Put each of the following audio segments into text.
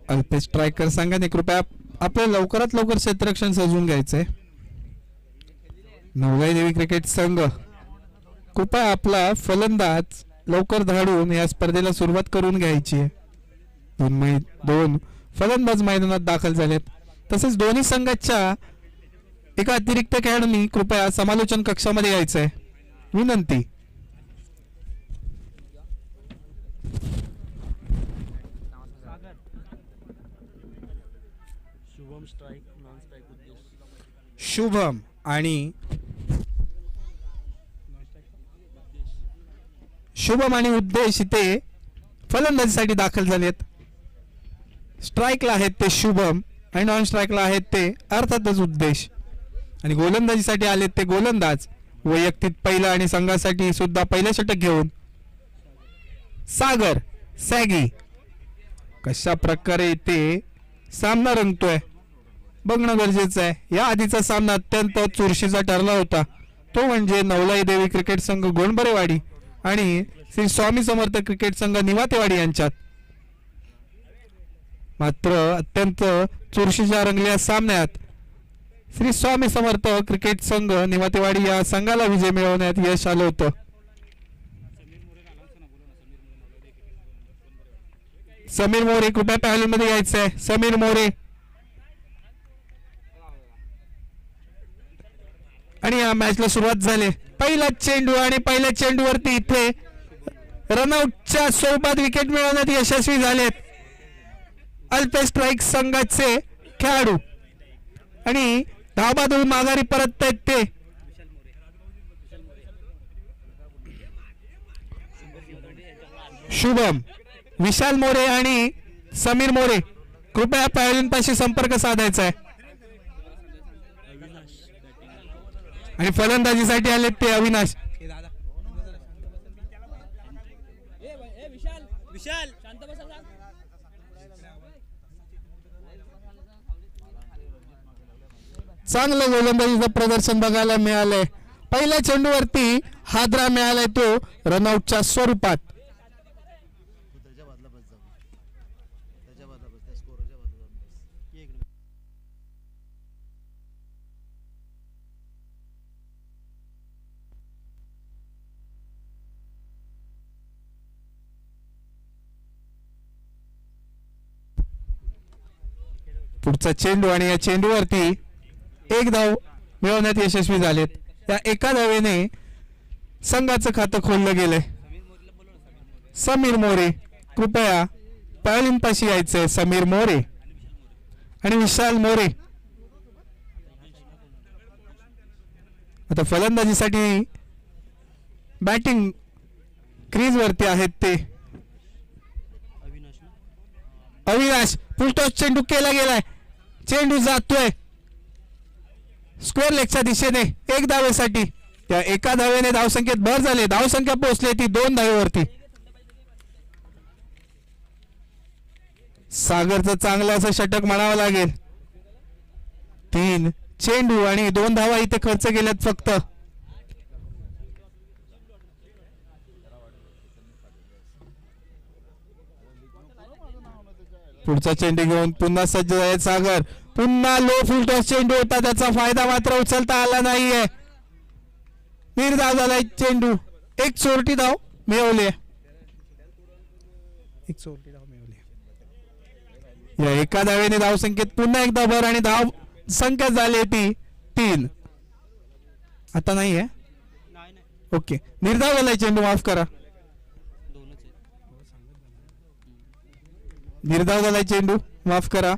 Alpesh striker संघाने कृपया आपल्या लवकरात लवकर क्षेत्ररक्षण सजवून घ्यायचंय. नवलाई देवी क्रिकेट संघ कृपया आपला फलंदाज लवकर धाडून या स्पर्धेला सुरुवात करून घ्यायची आहे. दोन फलंदाज मैदानात दाखल झालेत. तसेच दोन्ही संघाच्या एका अतिरिक्त खेळाडूंनी कृपया समालोचन कक्षामध्ये यायचंय, विनंती. शुभम आणि उद्देश इथे फलंदाजीसाठी दाखल झालेत. स्ट्राईकला आहेत ते शुभम आणि नॉन स्ट्राईकला आहेत ते अर्थातच उद्देश. आणि गोलंदाजीसाठी आलेत ते गोलंदाज वैयक्तिक पहिला आणि संघासाठी सुद्धा पहिलं षटक घेऊन सागर सॅगी. कशा प्रकारे इथे सामना रंगतोय बघणं गरजेचं आहे. या आधीचा सामना अत्यंत चुरशीचा ठरला होता, तो म्हणजे नवलाई देवी क्रिकेट संघ गोंडबरेवाडी आणि श्री स्वामी समर्थ क्रिकेट संघ निवातेवाडी यांच्यात. मात्र अत्यंत चुरशीच्या रंगलेल्या सामन्यात श्री स्वामी समर्थ क्रिकेट संघ निवातेवाडी या संघाला विजय मिळवण्यात यश आलं होतं. समीर मोरे कृपया पॅव्हलियनमध्ये यायचंय. समीर मोरे आणि या मॅचला सुरुवात झाली. पहिला चेंडू आणि पहिल्या चेंडूवरती इथे रनआउटच्या स्वरूपात विकेट मिळवण्यात यशस्वी झालेत अल्पेश स्ट्राईक संघाचे खेळाडू. आणि धावबाद होऊन माघारी परत आहेत ते शुभम, विशाल मोरे आणि समीर मोरे. कृपया पॅव्हलियन पाशी संपर्क साधायचा आहे. आणि फलंदाजीसाठी आले ते अविनाश. चांगलं गोलंदाजीचं प्रदर्शन बघायला मिळालंय. पहिल्या चेंडूवरती हादरा मिळालाय तो रनआउटच्या स्वरूपात. पुढचा चेंडू आणि या चेंडूवरती एक धाव मिळवण्यात यशस्वी झालेत. त्या एका धावेने संघाचं खातं खोललं गेलंय. समीर मोरे कृपया पॅव्हलियन पाशी यायचंय. समीर मोरे आणि विशाल मोरे. आता फलंदाजीसाठी बॅटिंग क्रीज वरती आहेत ते अविनाश. फुलटॉस चेंडू केला गेलाय. चेंडू जातोय स्क्वेअर लेगच्या दिशेने एक धावेसाठी. त्या एका धावेने धावसंख्येत भर झाले. धावसंख्या पोहोचली ती 2 धावेवरती. सागरचं चांगलं असं षटक म्हणावं लागेल. 3 चेंडू आणि 2 धावा इथे खर्च केल्यात फक्त. पुढचा चेंडू घेऊन पुन्हा सज्ज आहे सागर. पुन्हा लो फुलटॉस चेंडू होता, त्याचा फायदा मात्र उचलता आला नाहीये. निर्धाव झालाय चेंडू. एक चोरटी धाव मिळवली. या एका धावेने धावसंख्येत पुन्हा एकदा भर आणि धाव संख्या झाली ती 3. आता नाहीये. ओके, निर्धाव झालाय चेंडू, माफ करा. निर्धाव झालाय चेंडू, माफ करा.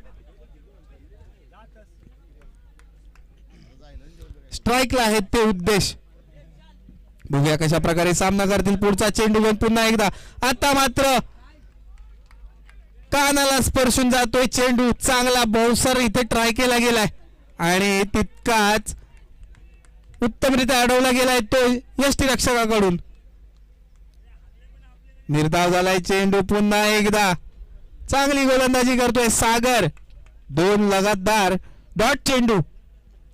स्ट्राईकला आहेत ते उद्देश. बघूया कशा प्रकारे सामना करतील. पुढचा चेंडू घेऊन पुन्हा एकदा. आता मात्र कानाला स्पर्शून जातोय चेंडू. चांगला बहुसर इथे ट्राय केला गेलाय आणि तितकाच उत्तमरित्या अडवला गेलाय तो यष्टीरक्षकाकडून. निर्धाव झालाय चेंडू. पुन्हा एकदा चांगली गोलंदाजी करतोय सागर. 2 लगातार डॉट चेंडू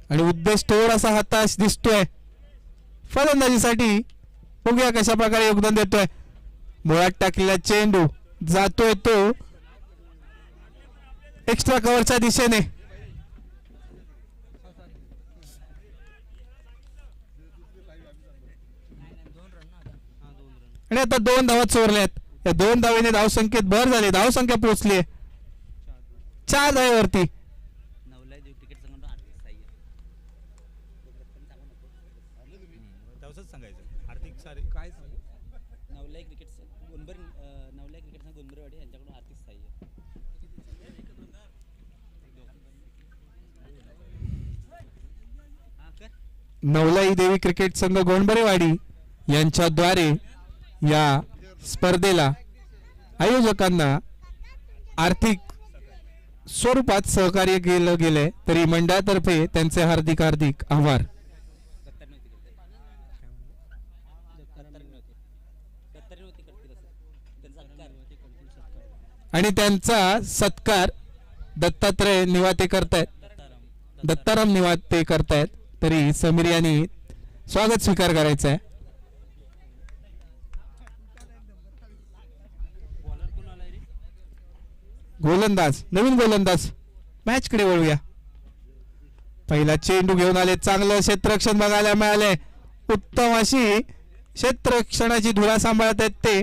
आणि उद्देश थोडासा हताश दिसतोय. फलंदाजीसाठी बघूया कशा प्रकारे योगदान देतोय. मुळात टाकलेला चेंडू जातोय तो एक्स्ट्रा कव्हरच्या दिशेने. आणि आता 2 धावा चोरल्यात. या 2 धावेने धावसंख्येत भर झाली. धावसंख्या पोहोचली 4 धावेवरती. नवलाई देवी क्रिकेट संघ गोंडबरेवाडी यांच्याद्वारे या स्पर्धेला आयोजकांना आर्थिक स्वरूपात सहकार्य केलं गेले, तरी मंडळातर्फे त्यांचे हार्दिक हार्दिक आभार. आणि त्यांचा सत्कार दत्तात्रय निवाते करतायत, दत्ताराम निवाते करतायत. तरी समीर यांनी स्वागत स्वीकार करायचा आहे. गोलंदाज, नवीन गोलंदाज. मॅच कडे वळूया. पहिला चेंडू घेऊन आले. चांगलं क्षेत्ररक्षण बघायला मिळाले. उत्तम अशी क्षेत्ररक्षणाची धुरा सांभाळत आहेत ते.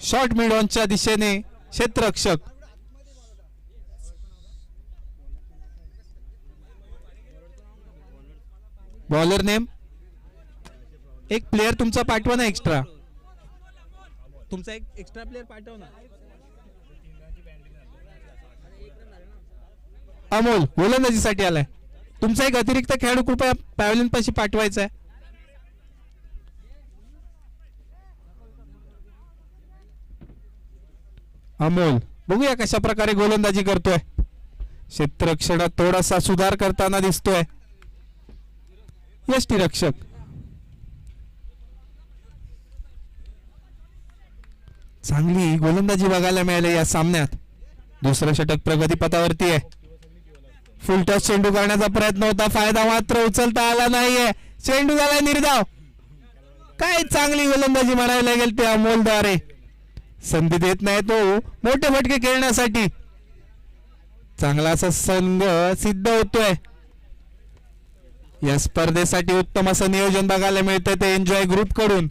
शॉर्ट मिड ऑनच्या दिशेने क्षेत्ररक्षक. Bowler name. एक प्लेयर तुमचा पाठवा ना एक्स्ट्रा. तुमचा एक एक्स्ट्रा प्लेयर पाठव ना. अमोल गोलंदाजीसाठी आलाय. तुमचा एक अतिरिक्त खेळाडू कृपया पॅव्हलियन पाशी पाठवायचा आहे. अमोल बघूया कशा प्रकारे गोलंदाजी करतोय. क्षेत्ररक्षणात थोडासा सुधार करताना दिसतोय. यष्टीरक्षक. चांगली गोलंदाजी बघायला मिळाली या सामन्यात. दुसरं षटक प्रगतीपथावरती आहे. फुल टॉस चेंडू करण्याचा प्रयत्न होता. फायदा मात्र उचलता आला नाहीये. चेंडू झाला निर्धाव. काय चांगली गोलंदाजी म्हणायला गेल ते अमोलद्वारे. संधी देत नाही तो मोठे फटके खेळण्यासाठी. चांगला असा संघ सिद्ध होतोय. या स्पर्धेसाठी उत्तम असं नियोजन बघायला मिळतंय ते एन्जॉय ग्रुप कडून,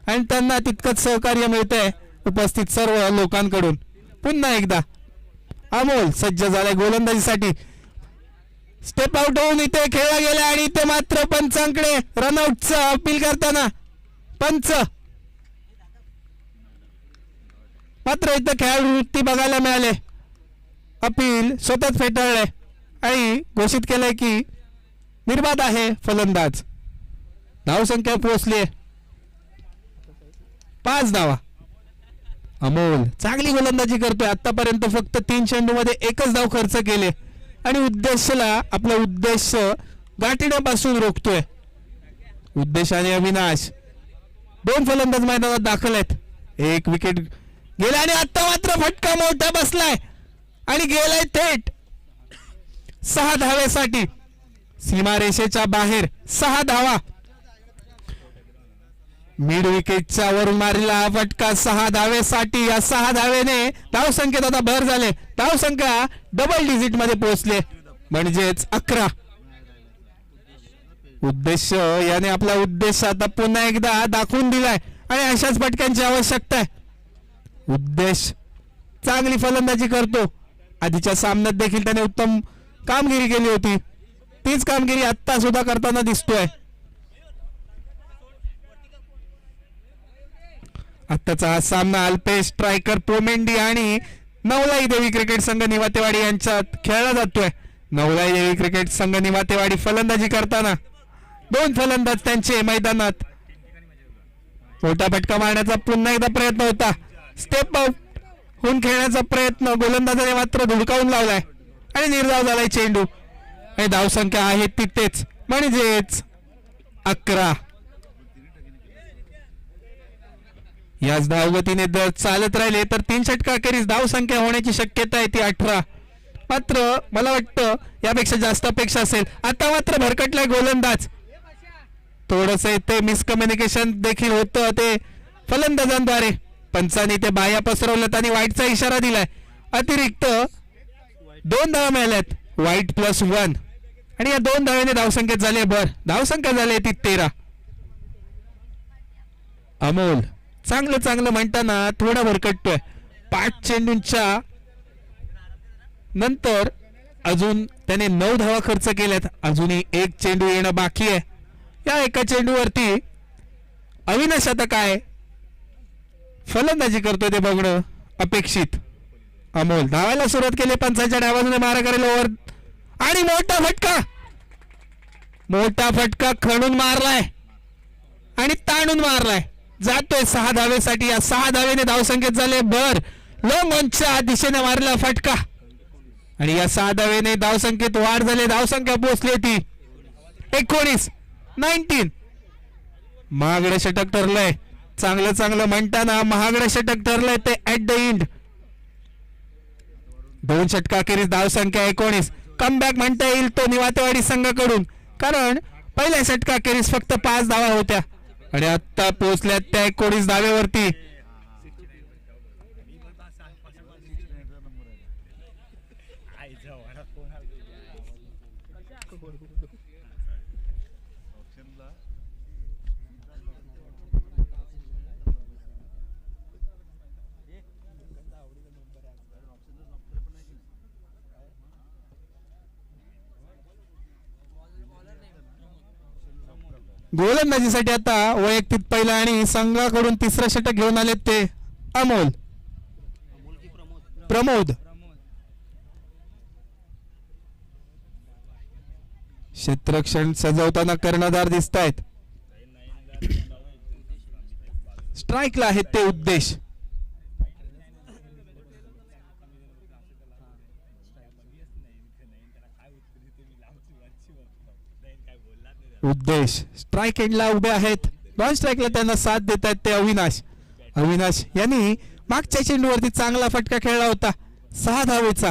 आणि त्यांना तितकंच सहकार्य मिळतंय उपस्थित सर्व लोकांकडून. पुन्हा एकदा अमोल सज्ज झालाय गोलंदाजीसाठी. स्टेप आउट होऊन इथे खेळला गेला आणि इथे मात्र पंचांकडे रनआउटचं अपील करताना पंच मात्र इथं खेळाडू वृत्ती बघायला मिळाले. अपील स्वतःच फेटाळले आणि घोषित केलंय की निर्बाध आहे फलंदाज. धावसंख्या पोहोचली 5 धावा. अमोल चांगली गोलंदाजी करतोय. आतापर्यंत फक्त 3 चेंडूमध्ये 1च धाव खर्च केले आणि आपला उद्देश गाठण्यापासून रोखतोय. उद्देशाने अविनाश. 2 फलंदाज मैदानात दाखल आहेत. 1 विकेट गेला आणि आता मात्र फटका मोठा बसलाय आणि गेलाय थेट 6 धावेसाठी. सीमारेषेच्या बाहेर 6 धावा. मिड विकेटच्या वरून मारलेला हा फटका 6 धावेसाठी. या 6 धावेने धावसंख्येत आता भर झाले. धावसंख्या डबल डिजिट मध्ये पोहोचले, म्हणजेच 11. उद्देश याने आपला उद्देश आता पुन्हा एकदा दाखवून दिलाय आणि अशाच फटक्यांची आवश्यकता आहे. उद्देश चांगली फलंदाजी करतो. आधीच्या सामन्यात देखील त्याने उत्तम कामगिरी केली होती. तीच कामगिरी आता सुद्धा करताना दिसतोय. आताचा हा सामना अल्पेश स्ट्रायकर पोमेंडी आणि नवलाई देवी क्रिकेट संघ निवातेवाडी यांच्यात खेळला जातोय. नवलाई देवी क्रिकेट संघ निवातेवाडी फलंदाजी करताना 2 फलंदाज त्यांचे मैदानात. मोठा फटका मारण्याचा पुन्हा एकदा प्रयत्न होता. स्टेप आउट होऊन खेळण्याचा प्रयत्न गोलंदाजाने मात्र धुडकावून लावलाय आणि निर्धाव झालाय चेंडू. आणि धावसंख्या आहे तिथेच, म्हणजेच 11. याच धावगतीने जर चालत राहिले तर 3 षटकाखेरीज धावसंख्या होण्याची शक्यता आहे ती 18. मात्र मला वाटतं यापेक्षा जास्त अपेक्षा असेल. आता मात्र भरकटलाय गोलंदाज. थोडस ते मिसकम्युनिकेशन देखील होतं ते फलंदाजांद्वारे. पंचांनी ते बाह्य पसरवलं आणि वाईटचा इशारा दिलाय. अतिरिक्त 2 धावा मिळाल्यात. वाईट +1 आणि या 2 धाव्याने धावसंख्येत झाले भर. धावसंख्या झाली ती 13. अमोल चांगलं म्हणताना थोडा भरकटतोय. 5 चेंडूंच्या नंतर अजून त्याने 9 धावा खर्च केल्यात. अजूनही 1 चेंडू येणं बाकी आहे. या एका चेंडूवरती अविनाश आता काय फलंदाजी करतोय ते बघणं अपेक्षित. अमोल धावायला सुरुवात केली. पंचांच्या डाव्या मारा करेल ओव्हर आणि मोठा फटका खणून मारलाय आणि ताणून मारलाय. जातोय 6 धावेसाठी. या 6 धावेने धावसंख्येत झाले भर. लॉंग ऑनच्या दिशेने मारला फटका आणि या 6 धावेने धावसंख्येत वाढ झाली. धावसंख्या पोहोचली ती 19. महागडे षटक ठरलंय. चांगलं म्हणताना महागडे षटक ठरलंय ते ऍट द एंड. 2 षटकाखेरीज धावसंख्या 19. कमबॅक म्हणता येईल तो निवातेवाडी संघाकडून, कारण पहिल्या षटकाखेरीज फक्त 5 धावा होत्या आणि आता पोहोचल्यात त्या 19 धावेवरती. गोलंदाजीसाठी आता वैयक्तिक पहिला आणि संघाकडून 3रं षटक घेऊन आले ते अमोल. प्रमोद क्षेत्ररक्षण सजवताना कर्णधार दिसत आहेत. स्ट्राईकला आहेत ते उद्देश. स्ट्राईक एंडला उभे आहेत. नॉन स्ट्राईकला त्यांना साथ देत आहेत ते अविनाश यांनी मागच्या चेंडूवरती चांगला फटका खेळला होता 6 धावेचा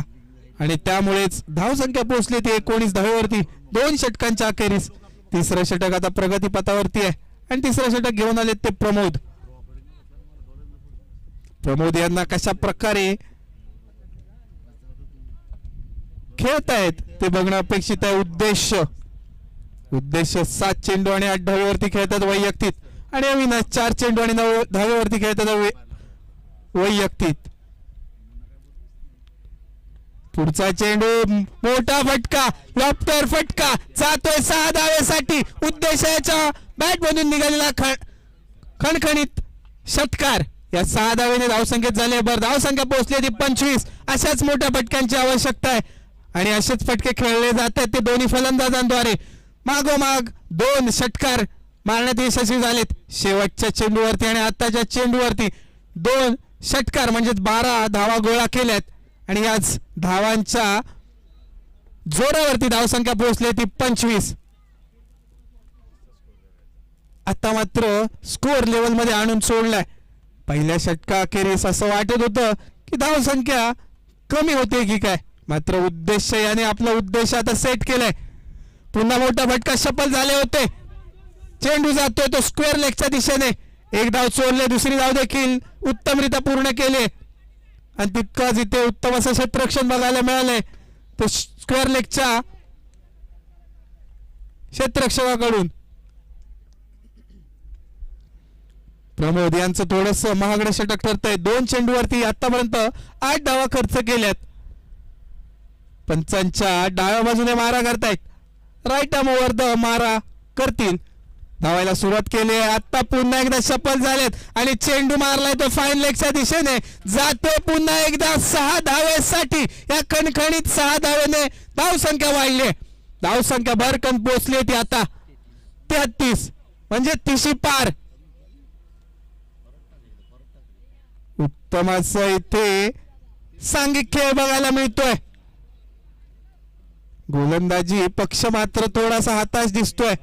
आणि त्यामुळेच धावसंख्या पोहोचली ती 19 धावेवरती 2 षटकांच्या अखेरीस. 3रं षटक आता प्रगतीपथावरती आहे आणि 3रं षटक घेऊन आले ते प्रमोद यांना कशा प्रकारे खेळतायत ते बघणं अपेक्षित आहे. उद्देश 7 चेंडू आणि 8 धावेवरती खेळतात वैयक्तिक आणि अविनाश 4 चेंडू आणि 9 धावेवरती खेळतात वैयक्तिक. पुढचा चेंडू मोठा फटका लॉफ्टर फटका जातोय 6 धावेसाठी. उद्देशाच्या बॅट मधून निघालेला खणखणीत षटकार. या 6 धावेने धावसंख्येत झाले भर. धावसंख्या पोहोचली ती 25. अशाच मोठ्या फटक्यांची आवश्यकता आहे आणि असेच फटके खेळले जातात ते दोन्ही फलंदाजांद्वारे. मागोमाग 2 षटकार मारण्यात यशस्वी झालेत. शेवटच्या चेंडूवरती आणि आताच्या चेंडूवरती 2 षटकार म्हणजे 12 धावा गोळा केल्यात आणि याच धावांच्या जोरावरती धावसंख्या पोहोचली ती 25. आता मात्र स्कोअर लेवल मध्ये आणून सोडलाय. पहिल्या षटकाखेरीस असं वाटत होतं की धावसंख्या कमी होते की काय, मात्र उद्देश याने आपला उद्देश आता सेट केलाय. पुन्हा मोठा फटका सफल झाले होते. चेंडू जातोय तो स्क्वेअर लेगच्या दिशेने. 1 धाव चोरले, दुसरी धाव देखील उत्तमरित्या पूर्ण केले आणि तितकंच इथे उत्तम असं क्षेत्ररक्षण बघायला मिळालंय ते स्क्वेअर लेगच्या क्षेत्ररक्षकाकडून. प्रमोद यांचं थोडस महागडे षटक ठरतंय. 2 चेंडूवरती आतापर्यंत 8 धावा खर्च केल्यात. पंचांच्या डाव्या बाजूने मारा करतायत. राईट आर्म ओव्हर द मारा करतील. धावायला सुरुवात केली आहे. आता पुन्हा एकदा सफल झालेत आणि चेंडू मारलाय तो फाईन लेगच्या दिशेने. जातोय पुन्हा एकदा 6 धावेसाठी. या खणखणीत 6 धावेने धावसंख्या वाढली. धावसंख्या भरकन पोहोचली ती आता 33 म्हणजे 30 पार. उत्तम असं इथे सांघिक खेळ बघायला मिळतोय. गोलंदाजी पक्ष मात्र थोडासा हताश दिसतोय.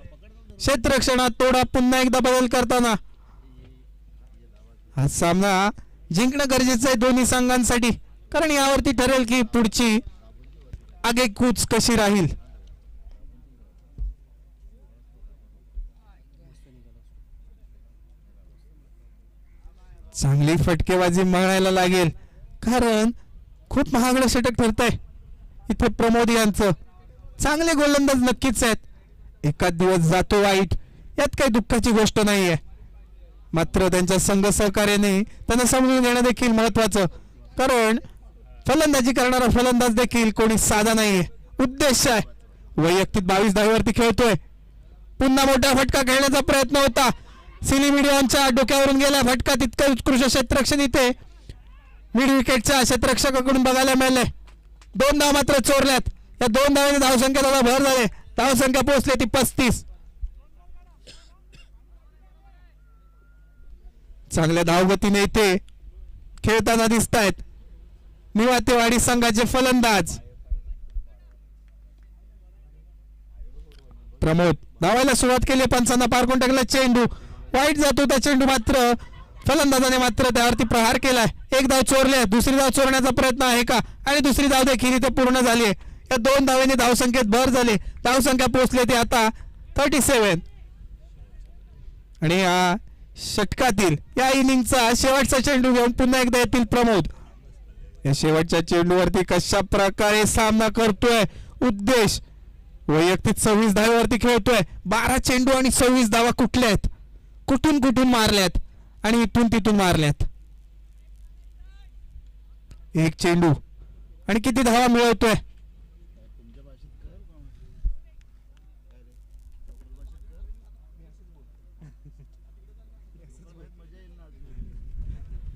क्षेत्ररक्षणात थोडा पुन्हा एकदा बदल करताना हा सामना जिंकणं गरजेचं आहे दोन्ही संघांसाठी, कारण यावरती ठरेल की पुढची आगेकूच कशी राहील. चांगली फटकेबाजी म्हणायला लागेल, कारण खूप महागडं षटक ठरतंय. इथे प्रमोद यांचं. चांगले गोलंदाज नक्कीच आहेत. एखाद दिवस जातो वाईट यात काही दुःखाची गोष्ट नाहीये. मात्र त्यांच्या संघ सहकार्याने त्यांना समजून घेणं देखील महत्वाचं. कारण फलंदाजी करणारा फलंदाज देखील कोणी साधा नाहीये. उद्देश आहे. वैयक्तिक 22 धावेवरती खेळतोय. पुन्हा मोठा फटका खेळण्याचा प्रयत्न होता. सिली मिडियॉनच्या डोक्यावरून गेला फटका. तितकं उत्कृष्ट क्षेत्ररक्षण इथे मिड विकेटच्या क्षेत्ररक्षकाकडून बघायला मिळालंय. 2 धाव मात्र चोरल्यात. या 2 धावांनी धावसंख्येत आता भर झाले. धावसंख्या पोहोचली ती 35. चांगल्या धावगतीने इथे खेळताना दिसत आहेत निवातेवाडी संघाचे फलंदाज प्रमोद. धावायला सुरुवात केली. पंचांना पारखून टाकला चेंडू. वाईट जातो त्या चेंडू. मात्र फलंदाजाने मात्र त्यावरती प्रहार केलाय. 1 धाव चोरले. दुसरी धाव चोरण्याचा प्रयत्न आहे का? आणि दुसरी धाव देखील इथे पूर्ण झाली आहे. या 2 धावांनी धावसंख्येत भर झाली. धावसंख्या पोहोचली ती आता 37. आणि या षटकातील या इनिंगचा शेवटचा चेंडू घेऊन पुन्हा एकदा येतील प्रमोद. या शेवटच्या चेंडूवरती कशा प्रकारे सामना करतोय उद्देश. वैयक्तिक 26 धावेवरती खेळतोय. 12 चेंडू आणि 26 धावा कुठल्या आहेत? कुठून कुठून मारल्यात आणि इथून तिथून मारल्यात. 1 चेंडू आणि किती धावा मिळवतोय?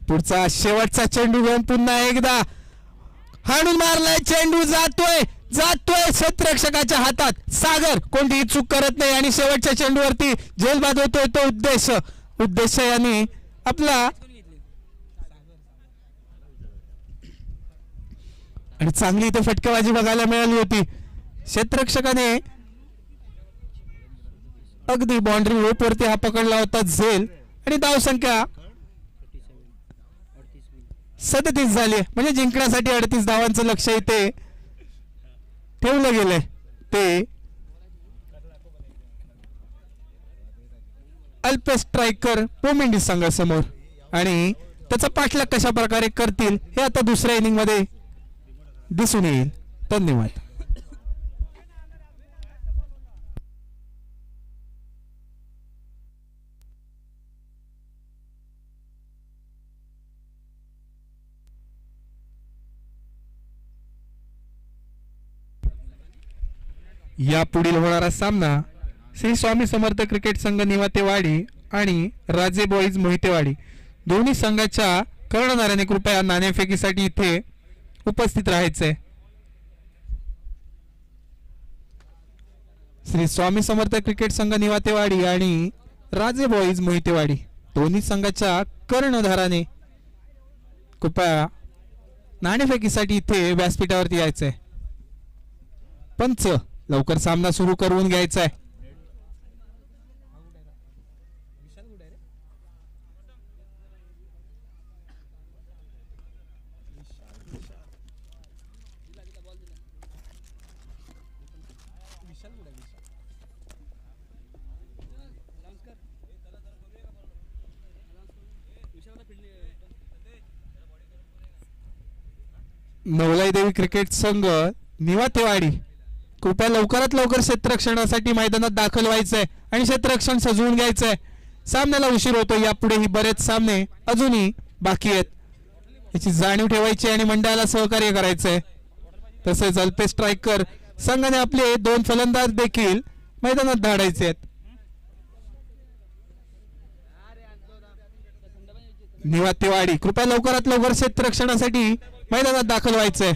पुढचा शेवटचा चेंडू घेऊन पुन्हा एकदा हाणून मारलाय. चेंडू जातोय क्षेत्ररक्षकाच्या हातात. सागर कोणतीही चूक करत नाही आणि शेवटच्या चेंडूवरती झेलबाद होतोय तो उद्देश यांनी आपला. आणि चांगली इथे फटकेबाजी बघायला मिळाली होती. क्षेत्ररक्षकाने अगदी बाउंड्री रोप वरती हा पकडला होता झेल. आणि धावसंख्या 37 झाली. म्हणजे जिंकण्यासाठी 38 धावांचं लक्ष इथे ठेवलं गेलंय. ते अल्प स्ट्रायकर पोमेंडी संघासमोर. आणि त्याचा पाठलाग कशा प्रकारे करतील हे आता दुसऱ्या इनिंग मध्ये दिसून येईल. धन्यवाद. या पुढील होणारा सामना श्री स्वामी समर्थ क्रिकेट संघ निवातेवाडी आणि राजे बॉईज मोहितेवाडी दोन्ही संघाच्या कर्णधाराने कृपया नाणेफेकीसाठी इथे उपस्थित राहायचंय. श्री स्वामी समर्थ क्रिकेट संघ निवातेवाडी आणि राजे बॉईज मोहितेवाडी दोन्ही संघाच्या कर्णधाराने कृपया नाणेफेकीसाठी इथे व्यासपीठावरती यायचंय. पंच लवकर सामना सुरू करून घ्यायचा आहे. नवलाई देवी क्रिकेट संघ निवातेवाडी कृपया लवकरात लवकर क्षेत्ररक्षणासाठी मैदानात दाखल व्हायचंय आणि क्षेत्ररक्षण सजवून घ्यायचंय. सामन्याला उशीर होतो. यापुढेही बरेच सामने अजूनही बाकी आहेत. याची जाणीव ठेवायची आणि मंडळाला सहकार्य करायचंय. तसेच अल्पे स्ट्रायकर संघाने आपले 2 फलंदाज देखील मैदानात धाडायचे आहेत. निवातेवाडी कृपया लवकरात लवकर क्षेत्ररक्षणासाठी मैदानात दाखल व्हायचंय.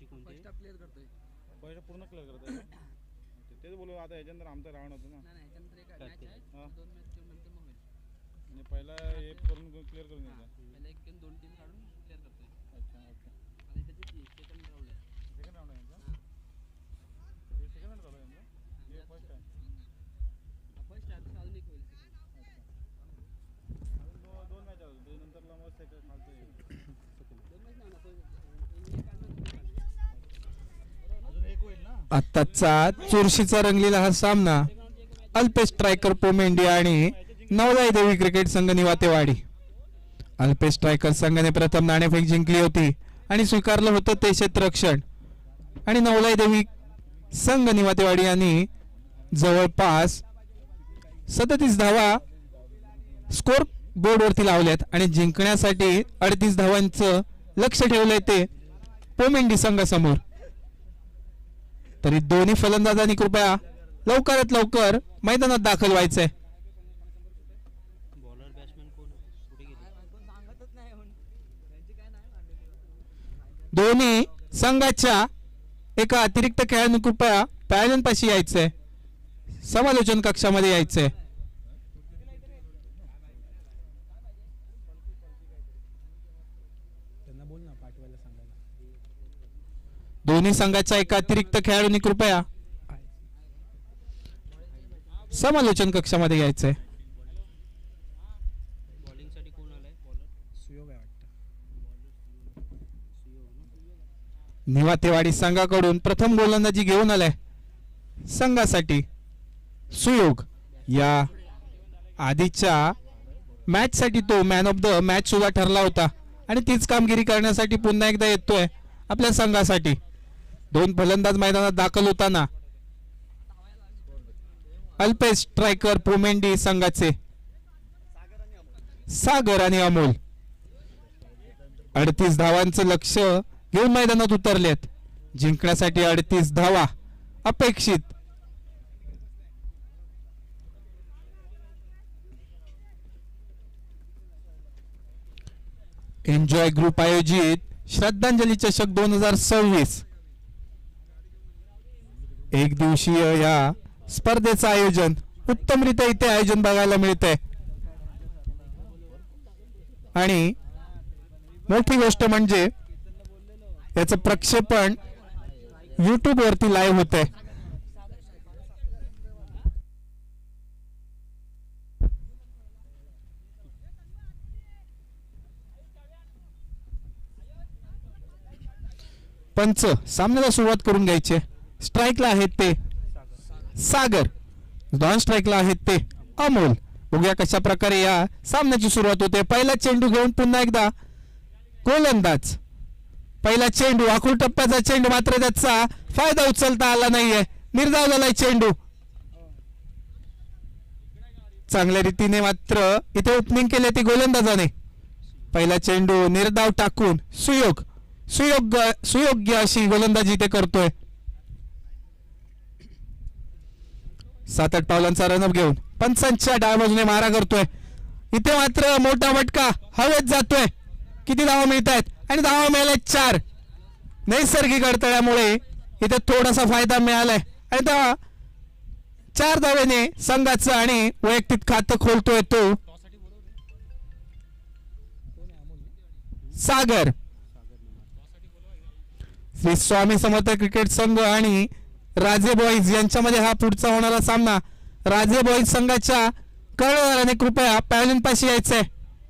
तुमची कोणती फर्स्ट प्लेअर करतोय. पैसे पूर्ण क्लिअर करत आहे का? तेच बोलू आता याच्यानंतर आमचं रावण होतं ना. नाही याच्यानंतर एक करते. मॅच आहे. हा. 2 मॅच नंतर मग होईल. म्हणजे पहिला हे करून क्लिअर करून हा. घ्यायचं. पहिला एक गेम 2 टीम काढून क्लिअर करतोय. अच्छा ओके. आता त्याची सेकंड राऊंड आहे. सेकंड राऊंड आहे यांचा? हा. हे सेकंड राऊंड चालू आहे यांचा? हे फर्स्ट आहे. फर्स्ट आहे अजून एक होईल second. अजून दोन मॅच आहेत. ते नंतरला मग सेकंड खालचं येईल. 2 मॅच नाही ना तो एक काढणार दोन काढणार. अजून एक होईल ना. आत्ताचा चुरशीचा रंगलेला हा सामना अल्पेश स्ट्रायकर पोमेंडी आणि नवलाई देवी क्रिकेट संघ निवातेवाडी. अल्पेश स्ट्रायकर संघाने प्रथम नाणेफेक जिंकली होती आणि स्वीकारलं होतं ते क्षेत्ररक्षण, आणि नवलाई देवी संघ निवातेवाडी यांनी जवळपास 37 धावा स्कोर बोर्डवरती लावल्यात आणि जिंकण्यासाठी 38 धावांचं लक्ष ठेवलंय ते पोमेंडी संघासमोर. तरी दोन्ही फलंदाजांनी कृपया लवकरात लवकर मैदानात दाखल व्हायचंय. बॉलर बॅट्समॅन कोण कुठे गेले दोन्ही संघाच्या एका अतिरिक्त खेळाडूंनी कृपया पॅव्हलियनपाशी यायचंय, समालोचन कक्षामध्ये यायचंय. त्यांना बोल ना पाठवायला सांगायला. दोन्ही संघाच्या एका अतिरिक्त खेळाडूंनी कृपया समालोचन कक्षामध्ये यायचंय. बॉलिंगसाठी कोण आलाय बॉलर सुयोग आहे वाटतं. निवातेवाडी संघाकडून प्रथम गोलंदाजी घेऊन आलाय संघासाठी सुयोग. या आधीच्या मॅच साठी तो मॅन ऑफ द मॅच सुद्धा ठरला होता आणि तीच कामगिरी करण्यासाठी पुन्हा एकदा येतोय आपल्या संघासाठी. दोन फलंदाज मैदानात दाखल होताना अल्पेश स्ट्रायकर पोमेंडी संघाचे सागर आणि अमोल 38 धावांचं लक्ष घेऊन मैदानात उतरलेत. जिंकण्यासाठी 38 धावा अपेक्षित. एन्जॉय ग्रुप आयोजित श्रद्धांजली चषक 2026 एक दिवसीय या स्पर्धेचं आयोजन उत्तमरित्या इथे आयोजन बघायला मिळतंय. आणि मोठी गोष्ट म्हणजे याचं प्रक्षेपण YouTube वरती लाईव्ह होतंय. पंच सामन्याला सुरुवात करून घ्यायची. स्ट्राईकला आहेत ते सागर, नॉन स्ट्राईकला आहेत ते अमोल. बघूया कशा प्रकारे या सामन्याची सुरुवात होते. पहिला चेंडू घेऊन पुन्हा एकदा गोलंदाज. पहिला चेंडू आखूड टप्प्याचा चेंडू, मात्र त्याचा फायदा उचलता आला नाहीये. निर्धाव झालाय चेंडू. चांगल्या रीतीने मात्र इथे ओपनिंग केले ती गोलंदाजाने. पहिला चेंडू निर्धाव टाकून सुयोग्य अशी गोलंदाजी इथे करतोय. 7-8 पावलांचा रनअप घेऊन पंचांच्या डाव्या बाजूने मारा करतोय. इथे मात्र मोठा फटका हवेत जातोय. किती धावा मिळत आहेत आणि धावा मिळाल्या 4. नैसर्गिक अडथळ्यामुळे इथे थोडासा फायदा मिळालाय आणि त्या 4 धावेने संघाचं आणि वैयक्तिक खातं खोलतोय तो सागर. श्री स्वामी समर्थ क्रिकेट संघ आणि राजे बॉईज यांच्यामध्ये हा पुढचा होणारा सामना. राजे बॉईज संघाच्या कर्णधाराने कृपया पॅव्हलियन पाशी यायचंय.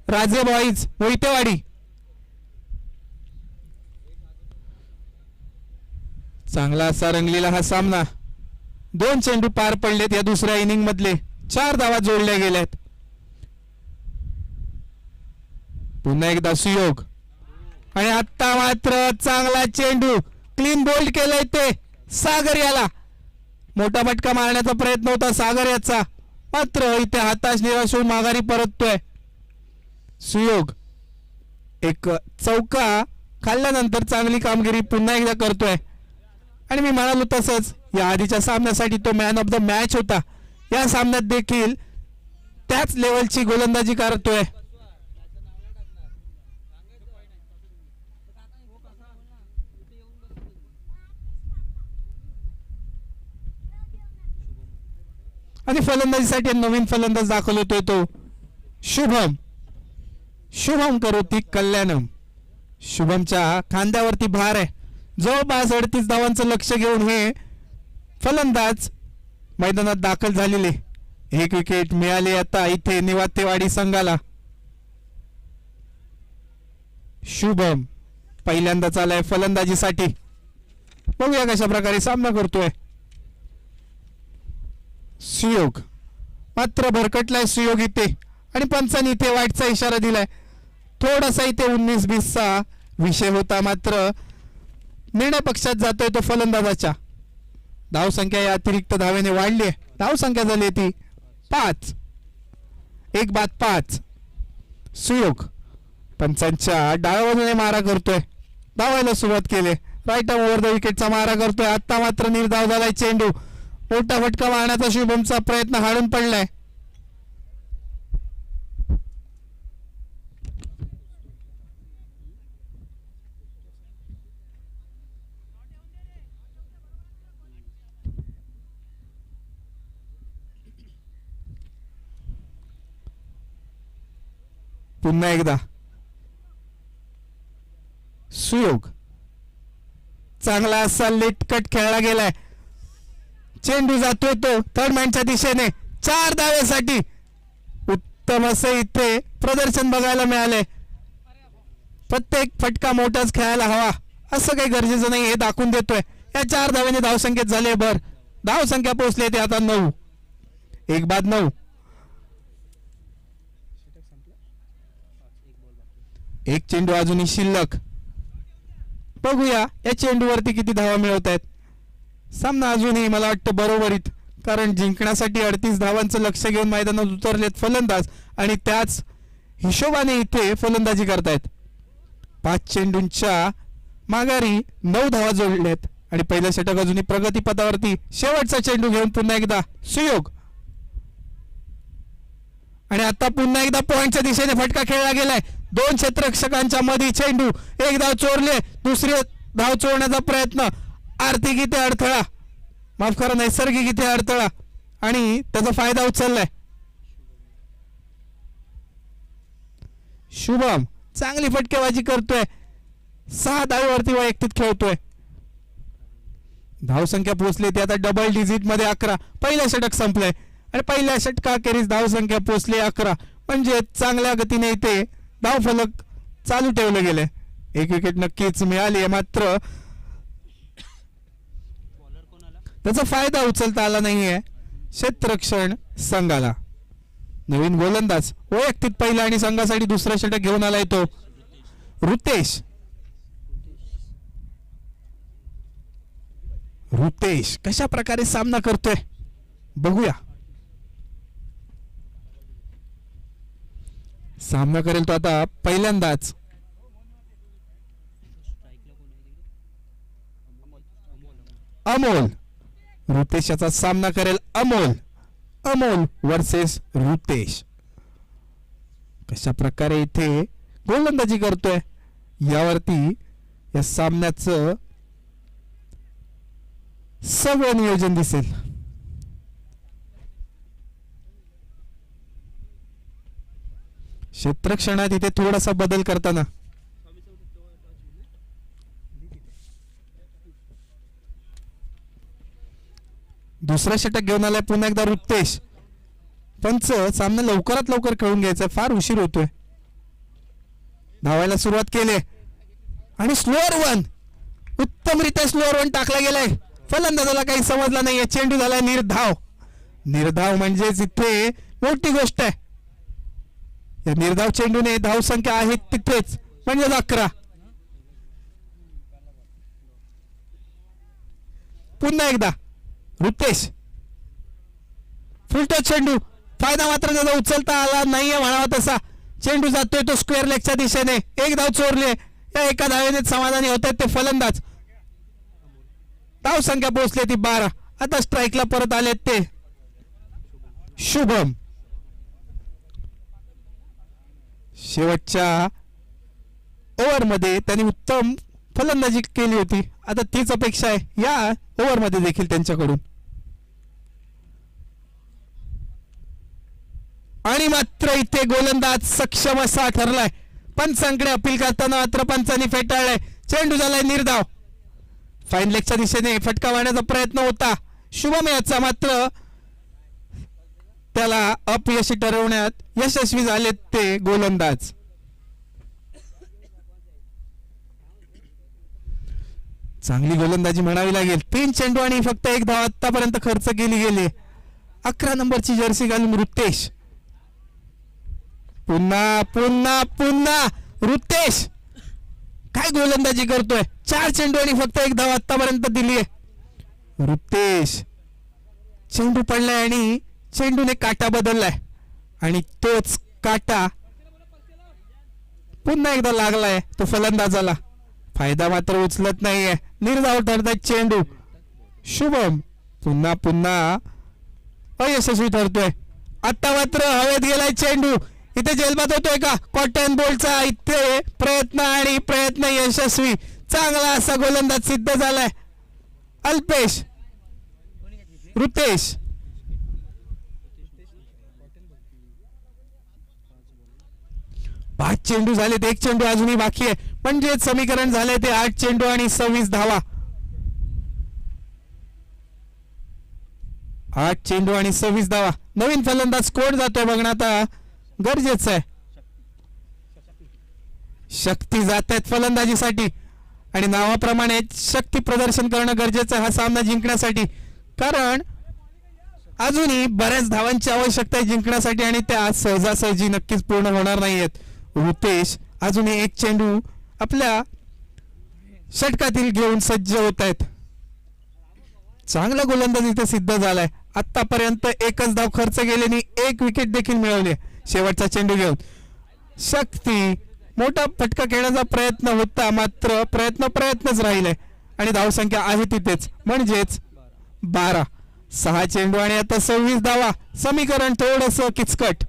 राजे बॉईज मोहितेवाडी. चांगला असा रंगलेला हा सामना. 2 चेंडू पार पडलेत या दुसऱ्या इनिंग मधले. 4 धावा जोडल्या गेल्यात. पुन्हा एकदा सुयोग आणि आता मात्र चांगला चेंडू क्लीन बोल्ड केलाय ते सागर. याला मोठा फटका मारण्याचा प्रयत्न होता सागर याचा, मात्र इथे हाताश निराश होऊन माघारी परततोय सुयोग. एक चौका खाल्ल्यानंतर चांगली कामगिरी पुन्हा एकदा करतोय. आणि मी म्हणालो तसंच या आधीच्या सामन्यासाठी तो मॅन ऑफ द मॅच होता. या सामन्यात देखील त्याच लेवलची गोलंदाजी करतोय. आणि फलंदाजीसाठी नवीन फलंदाज दाखल होतोय तो शुभम करोती कल्याणम. शुभमच्या खांद्यावरती भार आहे. जवळपास 38 धावांचं लक्ष घेऊन हे फलंदाज मैदानात दाखल झालेले. एक विकेट मिळाली आता इथे निवातेवाडी संघाला. शुभम पहिल्यांदाच आलाय फलंदाजीसाठी. बघूया कशा प्रकारे सामना करतोय. सुयोग मात्र भरकटलाय सुयोग इथे आणि पंचांनी इथे वाईटचा इशारा दिलाय. थोडासा इथे 19-20चा विषय होता मात्र निर्णय पक्षात जातोय तो फलंदाजाच्या. धावसंख्या या अतिरिक्त धावेने वाढली आहे. धावसंख्या झाली ती 5. 1-5. सुयोग पंचांच्या डाव्या बाजूने मारा करतोय. धावायला सुरुवात केली. राईट आर्म ओव्हर द विकेटचा मारा करतोय. आता मात्र निर्धाव झालाय चेंडू. मोठा फटका मारण्याचा शुभमचा प्रयत्न हाडून पडलाय. पुन्हा एकदा सुयोग चांगला असा लेट कट खेळला गेलाय. चेंडू जातोय तो थर्ड मॅनच्या दिशेने 4 धावेसाठी. उत्तम असं इथे प्रदर्शन बघायला मिळाले. प्रत्येक फटका मोठाच खेळायला हवा असं काही गरजेचं नाही हे दाखवून देतोय. या 4 धावेने धावसंख्येत झाले भर. धावसंख्या पोहोचली ते आता 9. 1-9. एक चेंडू अजूनही शिल्लक. बघूया या चेंडूवरती किती धावा मिळवत आहेत. सामना अजूनही मला वाटतं बरोबरीत, कारण जिंकण्यासाठी 38 धावांचं लक्ष घेऊन मैदानात उतरलेत फलंदाज आणि त्याच हिशोबाने इथे फलंदाजी करतायत. 5 चेंडूंच्या माघारी 9 धावा जोडलेत आणि पहिलं षटक अजूनही प्रगतीपथावरती. शेवटचा चेंडू घेऊन पुन्हा एकदा सुयोग आणि आता पुन्हा एकदा पॉइंटच्या दिशेने फटका खेळला गेलाय. 2 क्षेत्ररक्षकांच्या मध्ये चेंडू. एक धाव चोरले. दुसरी धाव चोरण्याचा प्रयत्न. आर्थिक इथे अडथळा, माफ करा नैसर्गिक इथे अडथळा आणि त्याचा फायदा उचललाय. शुभम चांगली फटकेबाजी करतोय. 6 धावेवरती वैयक्तिक खेळतोय. धावसंख्या पोहोचली ती आता डबल डिजिट मध्ये 11. पहिलं षटक संपलंय आणि पहिल्या षटकाखेरीज धावसंख्या पोहोचली 11. म्हणजे चांगल्या गतीने इथे धावफलक चालू ठेवले गेले. एक विकेट नक्कीच मिळाली मात्र त्याचा फायदा उचलता आला नाहीये क्षेत्ररक्षण संघाला. नवीन गोलंदाज वैयक्तिक पहिला आणि संघासाठी दुसरा षटक घेऊन आलाय तो ऋतेश कशा प्रकारे सामना करतोय बघूया. सामना करेल तो आता पहिल्यांदाच. अमोल ऋतेश याचा सामना करेल. अमोल वर्सेस ऋतेश. कशा प्रकारे इथे गोलंदाजी करतोय यावरती या सामन्याचं सगळं नियोजन दिसेल. क्षेत्ररक्षणात इथे थोडासा बदल करताना दुसरा षटक घेऊन आलाय पुन्हा एकदा ऋतेश. पंच सामना लवकरात लवकर खेळून घ्यायचा, फार उशीर होतोय. धावायला सुरुवात केली आणि स्लोअर वन, उत्तमरित्या स्लोअर वन टाकला गेलाय. फलंदाजाला काही समजलं नाहीये. चेंडू झालाय निर्धाव म्हणजेच इथे मोठी गोष्ट आहे. या निर्धाव चेंडूने धावसंख्या आहे तिथेच म्हणजे 11. पुन्हा एकदा ऋतेश फुलटच चेंडू. फायदा मात्र त्याचा उचलता आला नाहीये म्हणावा तसा. चेंडू जातोय तो स्क्वेअर लेगच्या दिशेने. एक धाव चोरले. या एका धावेने समाधानी होत आहेत ते फलंदाज. धावसंख्या पोहोचली ती 12. आता स्ट्राईकला परत आलेत ते शुभम. शेवटच्या ओव्हरमध्ये त्यांनी उत्तम फलंदाजी केली होती. आता तीच अपेक्षा आहे या ओव्हरमध्ये देखील त्यांच्याकडून. आणि मात्र इथे गोलंदाज सक्षम असा ठरलाय. पंचांकडे अपील करताना मात्र पंचांनी फेटाळलाय. चेंडू झालाय निर्धाव. फाईन लेगच्या दिशेने फटका मारण्याचा प्रयत्न होता शुभम याचा, मात्र त्याला अपयशी ठरवण्यात यशस्वी झालेत ते गोलंदाज. चांगली गोलंदाजी म्हणावी लागेल. 3 चेंडू आणि फक्त 1 धाव आतापर्यंत खर्च केली गेली. 11 नंबरची जर्सी घालून रुतेश. पुन्हा पुन्हा पुन्हा रुतेश काय गोलंदाजी करतोय. 4 चेंडू आणि फक्त 1 धाव आतापर्यंत दिली आहे. रुतेश चेंडू पडलाय आणि चेंडूने काटा बदललाय आणि तोच काटा पुन्हा एकदा लागलाय तो फलंदाजाला. फायदा मात्र उचलत नाहीये. निर्धाव ठरतायत चेंडू. शुभम पुन्हा पुन्हा अयशस्वी ठरतोय. आता मात्र हवेत गेलाय चेंडू. इथे जेलबाद होतोय का. कॉटन बॉलचा इथे प्रयत्न यशस्वी. चांगला असा गोलंदाज सिद्ध झालाय. अल्पेश रुतेश 5 चेंडू झालेत. 1 चेंडू अजूनही बाकी आहे. म्हणजे समीकरण झाले ते 8 चेंडू आणि 26 धावा. 8 चेंडू आणि 26 धावा. नवीन फलंदाज कोण जातोय बघणं आता गरजेचं आहे. शक्ती जात आहेत फलंदाजीसाठी आणि नावाप्रमाणे शक्ती प्रदर्शन करणं गरजेचं आहे हा सामना जिंकण्यासाठी. कारण अजूनही बऱ्याच धावांची आवश्यकता आहे जिंकण्यासाठी आणि त्या सहजासहजी नक्कीच पूर्ण होणार नाहीयेत. रुतेश अजूनही 1 चेंडू आपल्या षटकातील घेऊन सज्ज होत आहेत. चांगला गोलंदाज इथे सिद्ध झालाय. आतापर्यंत 1च धाव खर्च केल्याने 1 विकेट देखील मिळवली. शेवटचा चेंडू घेऊन शक्ती मोठा फटका खेळण्याचा प्रयत्न होता, मात्र प्रयत्नच राहिलाय आणि धावसंख्या आहे तिथेच म्हणजेच 12. 6 चेंडू आणि आता 26 धावा. समीकरण थोडस किचकट.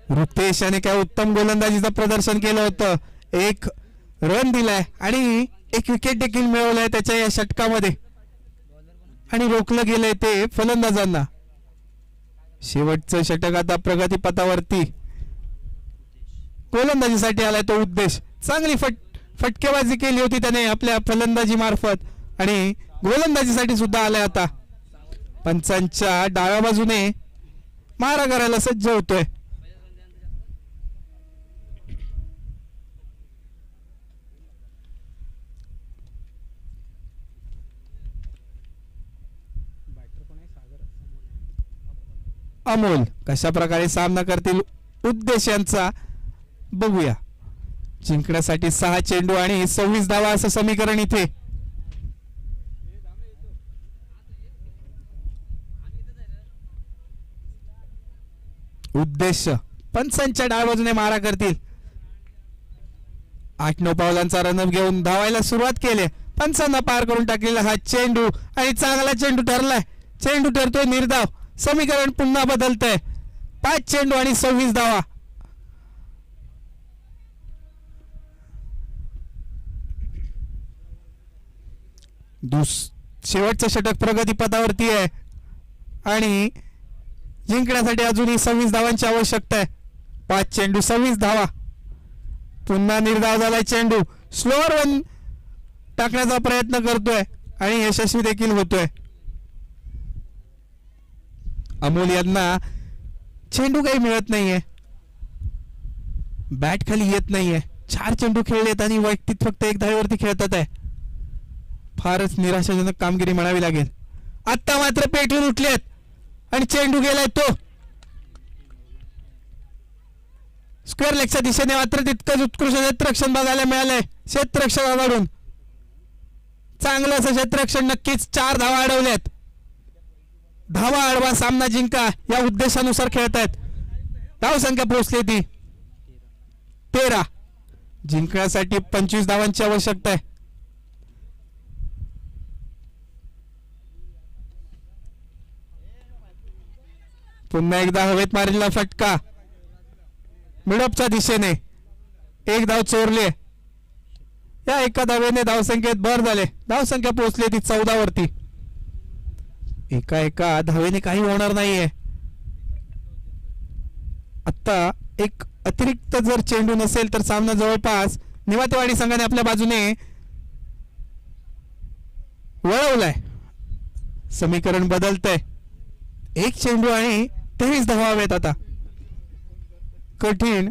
रुतेश याने काय उत्तम गोलंदाजीचं प्रदर्शन केलं होतं. 1 रन दिलाय आणि 1 विकेट देखील मिळवलाय त्याच्या या षटकामध्ये आणि रोखलं गेलंय ते फलंदाजांना. शेवटचं षटक आता प्रगतीपथावरती. गोलंदाजीसाठी आलाय तो उद्देश. चांगली फटकेबाजी केली होती त्याने आपल्या फलंदाजी मार्फत आणि गोलंदाजीसाठी सुद्धा आलाय आता. पंचांच्या डाव्या बाजूने मारा करायला सज्ज होतोय. अमोल कशा प्रकारे सामना करतील उद्देश यांचा बघूया. जिंकण्यासाठी 6 चेंडू आणि 26 धावा असं समीकरण इथे. उद्देश पंचांच्या डाव्या बाजूने मारा करतील. 8-9 पावलांचा रनअप घेऊन धावायला सुरुवात केली. पंचांना पार करून टाकलेला हा चेंडू आणि चांगला चेंडू ठरलाय. चेंडू ठरतोय निर्धाव. समीकरण पुन्हा बदलतंय. 5 चेंडू आणि 26 धावा. शेवटचं षटक प्रगतीपथावरती आहे आणि जिंकण्यासाठी अजूनही 26 धावांची आवश्यकता आहे. 5 चेंडू 26 धावा. पुन्हा निर्धाव झालाय चेंडू. स्लोअर वन टाकण्याचा प्रयत्न करतोय आणि यशस्वी देखील होतोय. अमोल यांना चेंडू काही मिळत नाहीये. बॅट खाली येत नाहीये. 4 चेंडू खेळलेत आणि वैयक्तिक फक्त 1 धावेवरती खेळतात आहे. फारच निराशाजनक कामगिरी म्हणावी लागेल. आता मात्र पेटून उठलेत आणि चेंडू गेलाय तो स्क्वेअर लेगच्या दिशेने. मात्र तितकंच उत्कृष्ट क्षेत्ररक्षण बघायला मिळालंय क्षेत्ररक्षकाकडून. चांगलं असं क्षेत्ररक्षण. नक्कीच 4 धावा अडवल्यात. धावा अडवा सामना जिंका या उद्देशानुसार खेळतायत. धावसंख्या पोहोचली ती 13. जिंकण्यासाठी 25 धावांची आवश्यकता आहे. पुन्हा एकदा हवेत मारलेला फटका मिडअपच्या दिशेने. 1 धाव चोरले. या एका धावेने धावसंख्येत भर झाले. धावसंख्या पोहोचली ती 14 वरती. एका धावेने काही होणार नाहीये. आता एक अतिरिक्त जर चेंडू नसेल तर सामना जवळपास निवातेवाडी संघाने आपल्या बाजूने वळवलाय. समीकरण बदलतंय. एक चेंडू आणि 23 धावा हवेत आता. कठीण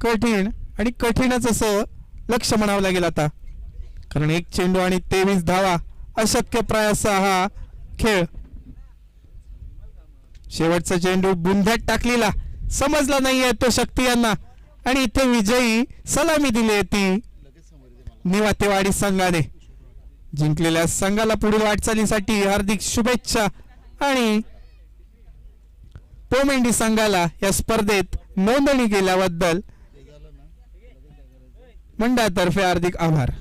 कठीण आणि कठीणच असं लक्ष म्हणावं लागेल आता, कारण एक चेंडू आणि 23 धावा अशक्य प्राय असा हा खेळ. शेवटचा चेंडू बुंध्यात टाकलेला, समजला नाहीये तो शक्ती यांना, आणि इथे विजयी सलामी दिली ती निवातेवाडी संघाने. जिंकलेल्या संघाला पुढील वाटचालीसाठी हार्दिक शुभेच्छा आणि पोमेंडी संघाला या स्पर्धेत नोंदणी केल्याबद्दल मंडळातर्फे हार्दिक आभार.